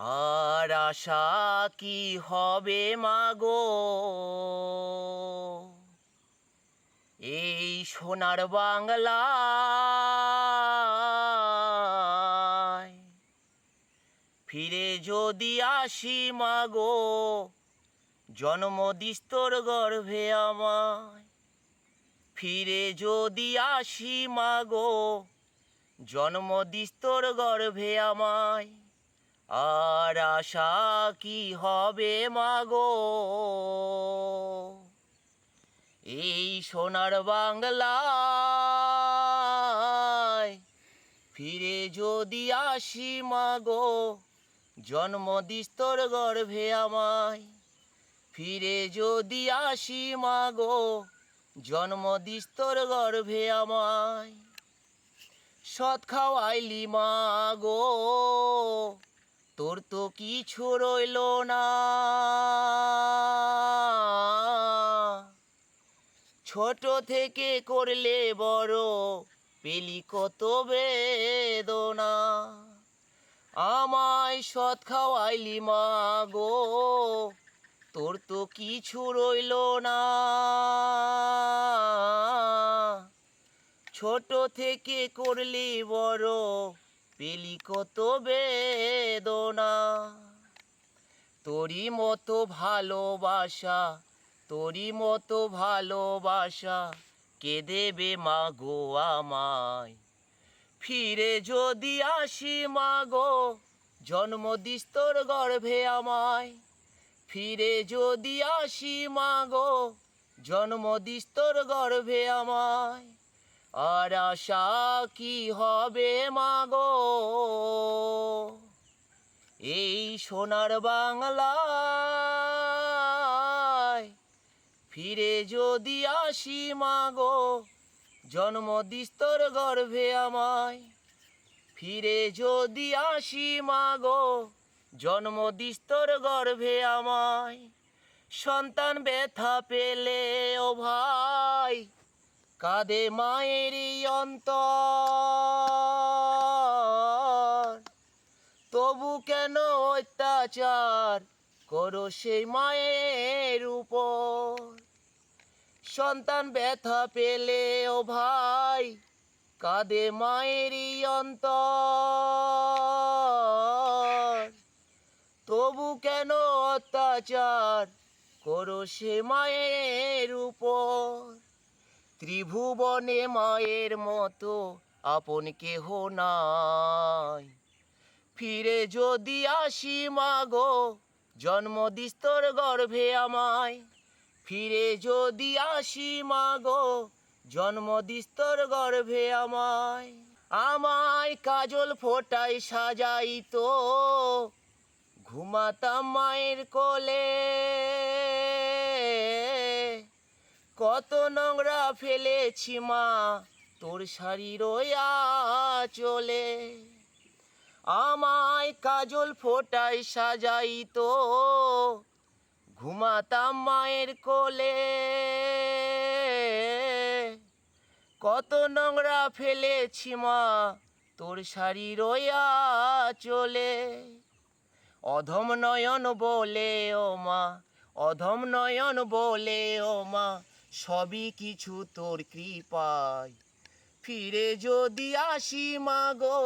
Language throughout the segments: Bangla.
আর আশা কি হবে মাগো, এই সোনার বাংলায় ফিরে যদি আসি মাগো, জন্ম দিস তোর গর্ভে আমায়। ফিরে যদি আসি মাগো, জন্ম দিস তোর গর্ভে আমায়। আর আশা কি হবে মাগো, এই সোনার বাংলায় ফিরে যদি আসি মাগো, জন্ম দিস তোর গর্ভে আমায়। ফিরে যদি আসি মাগো, জন্ম দিস তোর গর্ভে আমায়। সৎ খাওয়াইলি মাগো, তোর তো কিছু রইল না। ছোট থেকে করলে বড়, পেলি কত বেদনা। আমায় সৎ খাওয়াইলি মাগো, তোর তো কিছু রইল না। ছোট থেকে করলি বড়, পেলি কত বেদনা। তোরই মতো ভালোবাসা, তোরই মতো ভালোবাসা কে দেবে মাগো আমায়। ফিরে যদি আসি মাগো, জন্ম দিস তোর গর্ভে আমায়। ফিরে যদি আসি মাগো, জন্ম দিস তোর গর্ভে আমায়। আর আশা কি হবে মাগো, এই সোনার বাংলায় ফিরে যদি আসি মাগো, জন্ম দিস তোর গর্ভে আমায়। ফিরে যদি আসি মাগো, জন্ম দিস তোর গর্ভে আমায়। সন্তান ব্যথা পেলে ও ভাই, কাঁদে মায়েরই অন্তর। তবু কেন অত্যাচার করো সেই মায়ের উপর। সন্তান ব্যথা পেলে ও ভাই, কাঁদে মায়েরই অন্তর। তবু কেন অত্যাচার করো সে মায়ের উপর। ত্রিভুবনে মায়ের মতো আপন কেহ নাই। ফিরে যদি আসি মাগো, জন্ম দিস তোর গর্ভে আমায়। ফিরে যদি আসি মাগো, জন্ম দিস তোর গর্ভে আমায়। আমায় কাজল ফোঁটায় সাজাইতো, ঘুমাতাম মায়ের কোলে। কত নোংরা ফেলেছি মা, তোর শাড়ির আঁচলে। আমায় কাজল ফোঁটায় সাজাইতো, ঘুমাতাম মায়ের কোলে। কত নোংরা ফেলেছি মা, তোর শাড়ির আঁচলে। অধম নয়ন বলে ও মা, অধম নয়ন বলে ও মা, সবই কিছু তোর কৃপায়। ফিরে যদি আসি মাগো,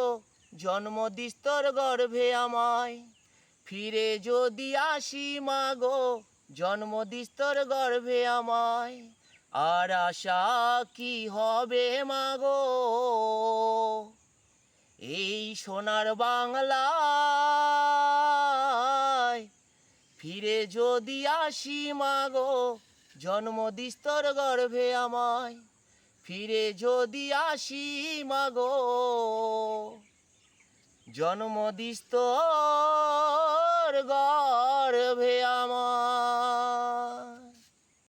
জন্ম দিস তোর গর্ভে আমায়। ফিরে যদি আসি মাগো, জন্ম দিস তোর গর্ভে আমায়। আর আশা কি হবে মাগো, এই সোনার বাংলায় ফিরে যদি আসি মাগো, জন্ম দিস তোর গর্ভে আমায়। ফিরে যদি আসি মাগো, জন্ম দিস তোর গর্ভে আমায়।